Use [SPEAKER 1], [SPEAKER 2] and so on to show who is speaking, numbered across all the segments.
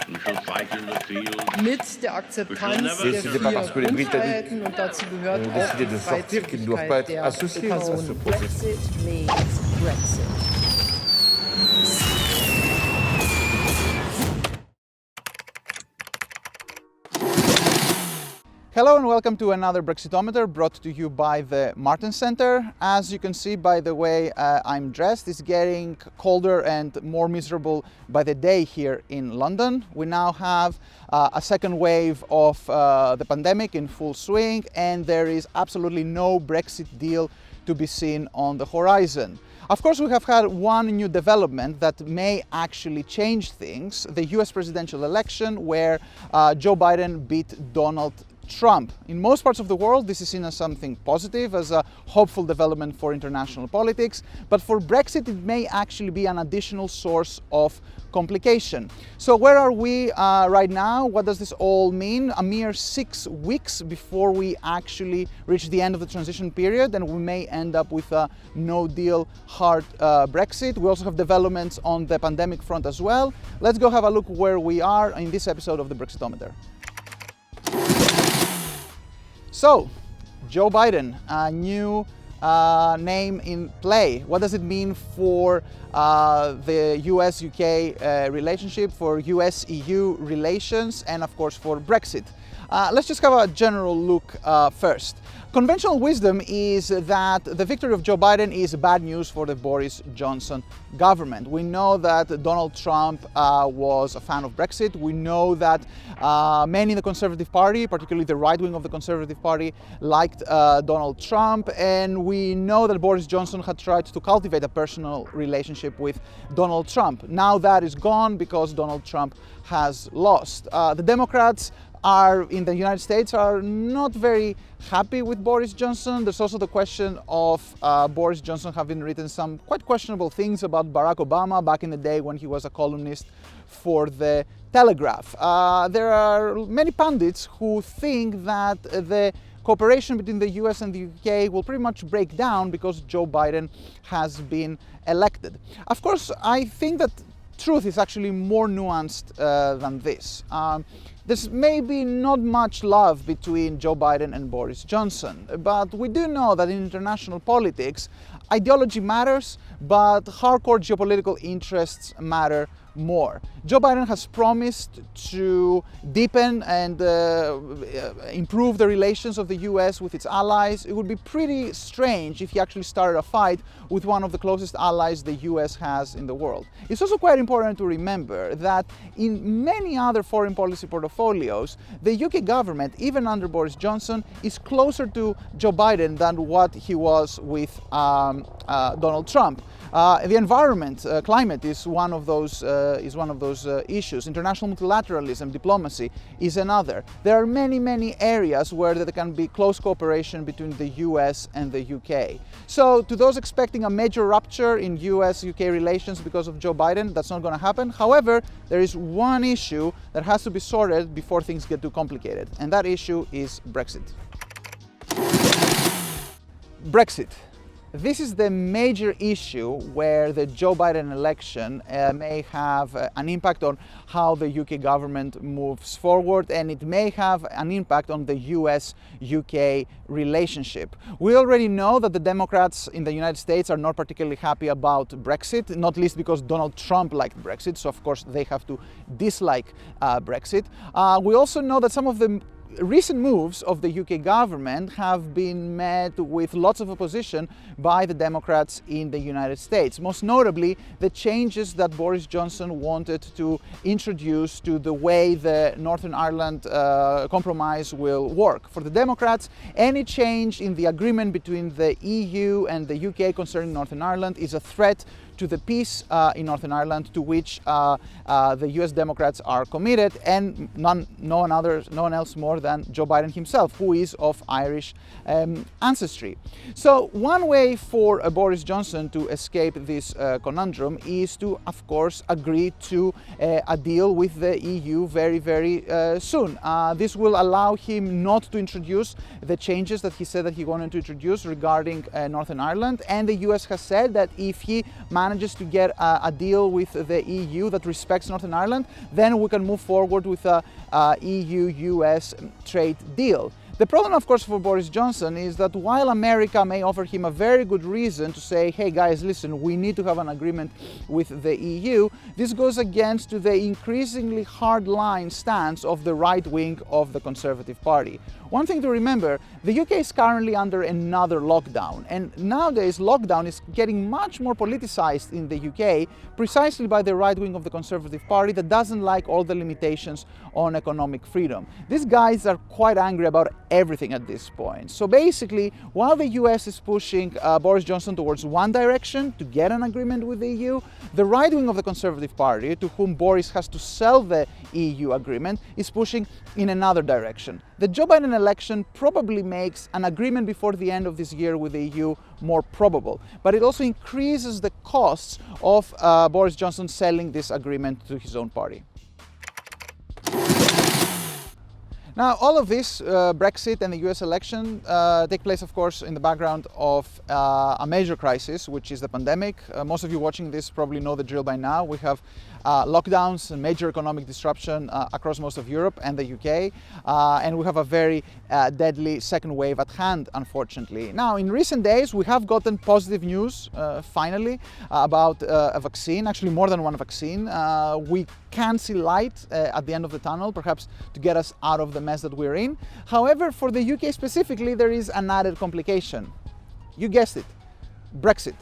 [SPEAKER 1] We shall fight in the field.
[SPEAKER 2] Mit der Akzeptanz der
[SPEAKER 3] C'était pas parce que les
[SPEAKER 2] 4
[SPEAKER 3] Britanniques
[SPEAKER 2] Grundfreiheiten und dazu gehört
[SPEAKER 3] ont
[SPEAKER 2] auch
[SPEAKER 3] décidé
[SPEAKER 2] die
[SPEAKER 3] de sortir qu'ils ne doivent pas être
[SPEAKER 2] Freizügigkeit der
[SPEAKER 3] associés à ce
[SPEAKER 2] Person.
[SPEAKER 3] processus.
[SPEAKER 4] Brexit means Brexit.
[SPEAKER 5] Hello and welcome to another Brexitometer brought to you by the Martin Center. As you can see by the way I'm dressed, it's getting colder and more miserable by the day here in London. We now have a second wave of the pandemic in full swing, and there is absolutely no Brexit deal to be seen on the horizon. Of course, we have had one new development that may actually change things: the US presidential election, where Joe Biden beat Donald Trump. In most parts of the world, this is seen as something positive, as a hopeful development for international politics. But for Brexit, it may actually be an additional source of complication. So where are we right now? What does this all mean? A mere 6 weeks before we actually reach the end of the transition period, and we may end up with a no-deal hard Brexit. We also have developments on the pandemic front as well. Let's go have a look where we are in this episode of the Brexitometer. So, Joe Biden, a new name in play. What does it mean for the US-UK relationship, for US-EU relations, and of course for Brexit? Let's just have a general look first. Conventional wisdom is that the victory of Joe Biden is bad news for the Boris Johnson government. We know that Donald Trump was a fan of Brexit. We know that many in the Conservative Party, particularly the right wing of the Conservative Party, liked Donald Trump, and we know that Boris Johnson had tried to cultivate a personal relationship with Donald Trump. Now that is gone because Donald Trump has lost. The Democrats in the United States are not very happy with Boris Johnson. There's also the question of Boris Johnson having written some quite questionable things about Barack Obama back in the day when he was a columnist for the Telegraph. There are many pundits who think that the cooperation between the US and the UK will pretty much break down because Joe Biden has been elected. Of course, I think that truth is actually more nuanced than this. There's maybe not much love between Joe Biden and Boris Johnson, but we do know that in international politics, ideology matters, but hardcore geopolitical interests matter more. Joe Biden has promised to deepen and improve the relations of the US with its allies. It would be pretty strange if he actually started a fight with one of the closest allies the US has in the world. It's also quite important to remember that in many other foreign policy portfolios, the UK government, even under Boris Johnson, is closer to Joe Biden than what he was with Donald Trump. The environment, climate is one of those issues. International multilateralism, diplomacy is another. There are many areas where there can be close cooperation between the US and the UK. So to those expecting a major rupture in US-UK relations because of Joe Biden, that's not going to happen. However, there is one issue that has to be sorted before things get too complicated, and that issue is Brexit. Brexit. This is the major issue where the Joe Biden election may have an impact on how the UK government moves forward, and it may have an impact on the US-UK relationship. We already know that the Democrats in the United States are not particularly happy about Brexit, not least because Donald Trump liked Brexit, so of course they have to dislike Brexit. We also know that some of the recent moves of the UK government have been met with lots of opposition by the Democrats in the United States. Most notably, the changes that Boris Johnson wanted to introduce to the way the Northern Ireland compromise will work. For the Democrats, any change in the agreement between the EU and the UK concerning Northern Ireland is a threat to the peace in Northern Ireland, to which the US Democrats are committed, and no one else more than Joe Biden himself, who is of Irish ancestry. So one way for Boris Johnson to escape this conundrum is to, of course, agree to a deal with the EU very soon. This will allow him not to introduce the changes that he said that he wanted to introduce regarding Northern Ireland, and the US has said that if he manages to get a deal with the EU that respects Northern Ireland, then we can move forward with a EU-US trade deal. The problem, of course, for Boris Johnson is that while America may offer him a very good reason to say, hey guys, listen, we need to have an agreement with the EU, this goes against the increasingly hardline stance of the right wing of the Conservative Party. One thing to remember, the UK is currently under another lockdown, and nowadays lockdown is getting much more politicized in the UK precisely by the right wing of the Conservative Party that doesn't like all the limitations on economic freedom. These guys are quite angry about everything at this point. So basically, while the US is pushing Boris Johnson towards one direction to get an agreement with the EU, the right wing of the Conservative Party, to whom Boris has to sell the EU agreement, is pushing in another direction. The Joe Biden election probably makes an agreement before the end of this year with the EU more probable, but it also increases the costs of Boris Johnson selling this agreement to his own party. Now, all of this, Brexit and the US election, take place, of course, in the background of a major crisis, which is the pandemic. Most of you watching this probably know the drill by now. We have lockdowns and major economic disruption across most of Europe and the UK, and we have a very deadly second wave at hand, unfortunately. Now, in recent days, we have gotten positive news, finally, about a vaccine, actually more than one vaccine. We can see light at the end of the tunnel, perhaps to get us out of the mess that we're in. However, for the UK specifically, there is an added complication. You guessed it, Brexit.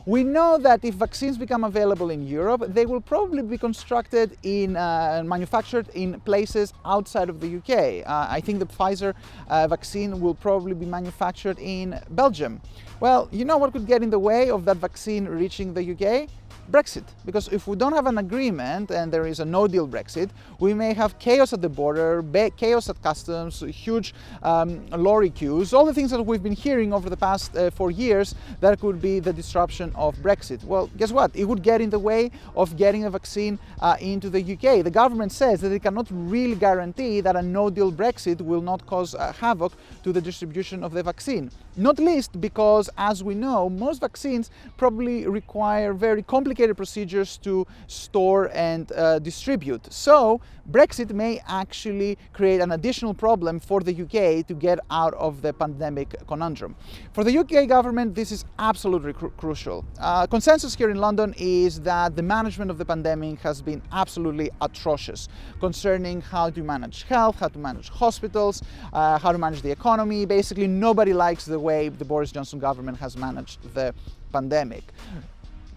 [SPEAKER 5] We know that if vaccines become available in Europe, they will probably be constructed in manufactured in places outside of the UK. I think the Pfizer vaccine will probably be manufactured in Belgium. Well, you know what could get in the way of that vaccine reaching the UK? Brexit. Because if we don't have an agreement and there is a no-deal Brexit, we may have chaos at the border, chaos at customs, huge lorry queues, all the things that we've been hearing over the past 4 years that could be the disruption of Brexit. Well, guess what? It would get in the way of getting a vaccine into the UK. The government says that it cannot really guarantee that a no-deal Brexit will not cause havoc to the distribution of the vaccine. Not least because, as we know, most vaccines probably require very complicated procedures to store and distribute. So Brexit may actually create an additional problem for the UK to get out of the pandemic conundrum. For the UK government, this is absolutely crucial. Consensus here in London is that the management of the pandemic has been absolutely atrocious concerning how to manage health, how to manage hospitals, how to manage the economy. Basically, nobody likes the way the Boris Johnson government has managed the pandemic.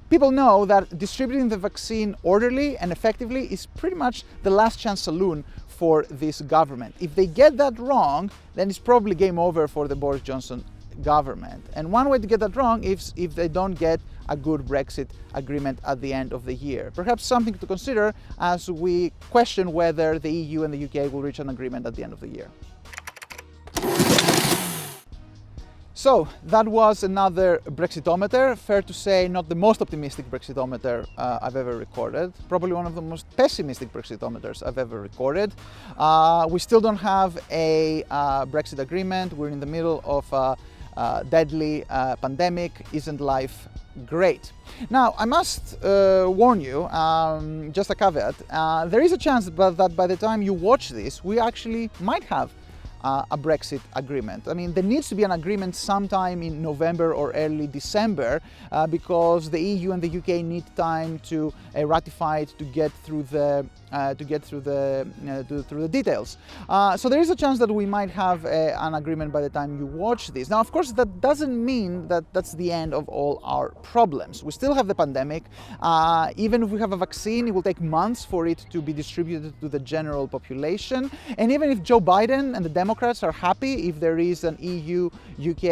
[SPEAKER 5] People know that distributing the vaccine orderly and effectively is pretty much the last chance saloon for this government. If they get that wrong, then it's probably game over for the Boris Johnson government. And one way to get that wrong is if they don't get a good Brexit agreement at the end of the year. Perhaps something to consider as we question whether the EU and the UK will reach an agreement at the end of the year. So that was another Brexitometer. Fair to say, not the most optimistic Brexitometer I've ever recorded. Probably one of the most pessimistic Brexitometers I've ever recorded. We still don't have a Brexit agreement. We're in the middle of a deadly pandemic. Isn't life great? Now, I must warn you, just a caveat, there is a chance that by the time you watch this, we actually might have a Brexit agreement. I mean, there needs to be an agreement sometime in November or early December because the EU and the UK need time to ratify it to get through the details. So there is a chance that we might have an agreement by the time you watch this. Now, of course, that doesn't mean that that's the end of all our problems. We still have the pandemic. Even if we have a vaccine, it will take months for it to be distributed to the general population. And even if Joe Biden and the Democrats are happy if there is an EU-UK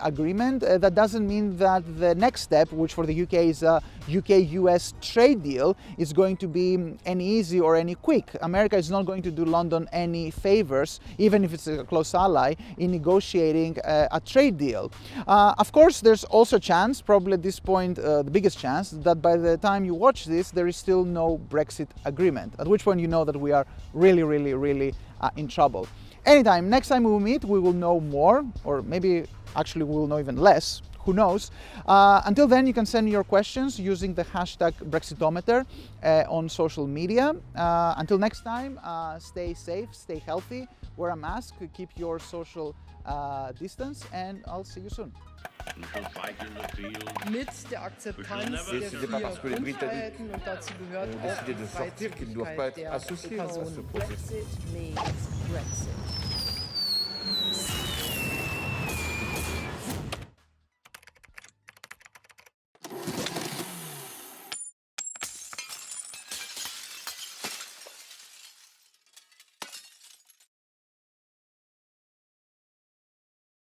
[SPEAKER 5] agreement, that doesn't mean that the next step, which for the UK is a UK-US trade deal, is going to be any easy or any quick. America is not going to do London any favors, even if it's a close ally, in negotiating a trade deal. Of course, there's also a chance, probably at this point the biggest chance, that by the time you watch this, there is still no Brexit agreement, at which point you know that we are really in trouble. Next time we will meet, we will know more, or maybe actually we will know even less. who knows? Until then, you can send me your questions using the hashtag Brexitometer on social media. Until next time, stay safe, stay healthy, wear a mask, keep your social distance, and I'll see you soon.
[SPEAKER 1] We shall fight in the field.
[SPEAKER 2] Mit der Akzeptanz
[SPEAKER 1] never
[SPEAKER 2] der
[SPEAKER 1] see-
[SPEAKER 2] 4 Grundfreiheiten und dazu gehört auch die
[SPEAKER 3] décidé de sortir, qu'il ne doivent pas
[SPEAKER 2] Freizügigkeit
[SPEAKER 3] être
[SPEAKER 2] der
[SPEAKER 3] associés à ce
[SPEAKER 2] Personen.
[SPEAKER 3] processus.
[SPEAKER 4] Brexit means Brexit.